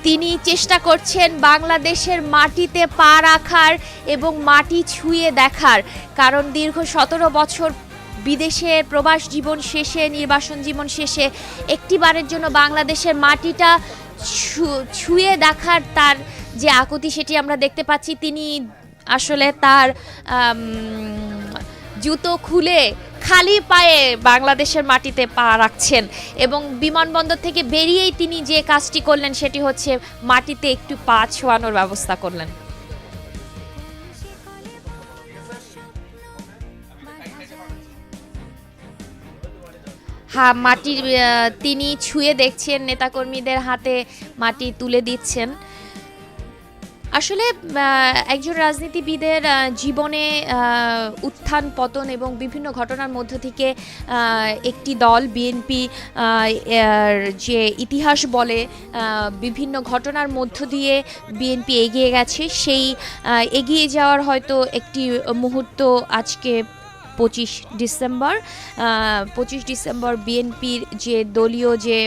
তিনি চেষ্টা করছেন বাংলাদেশের মাটিতে পা রাখার এবং মাটি ছুঁয়ে দেখার, কারণ দীর্ঘ ১৭ বছর বিদেশে প্রবাস জীবন শেষে, নির্বাসন জীবন শেষে একটিবারের জন্য বাংলাদেশের মাটিটা ছুঁয়ে দেখার তার যে আকুতি, সেটি আমরা দেখতে পাচ্ছি। তিনি আসলে তার জুতো খুলে খালি পায়ে বাংলাদেশের মাটিতে পা রাখছেন এবং বিমানবন্দর থেকে বেরিয়েই তিনি যে কাজটি করলেন সেটি হচ্ছে মাটিতে একটু পা ছোঁয়ানোর ব্যবস্থা করলেন। হ্যাঁ, মাটি তিনি ছুঁয়ে দেখছেন, নেতাকর্মীদের হাতে মাটি তুলে দিচ্ছেন। আসলে একজন রাজনীতিবিদের জীবনে উত্থান পতন এবং বিভিন্ন ঘটনার মধ্য থেকে একটি দল বিএনপি যে ইতিহাস বলে বিভিন্ন ঘটনার মধ্য দিয়ে বিএনপি এগিয়ে গেছে, সেই এগিয়ে যাওয়ার হয়তো একটি মুহূর্ত আজকে ২৫ ডিসেম্বর বিএনপির যে দলীয় যে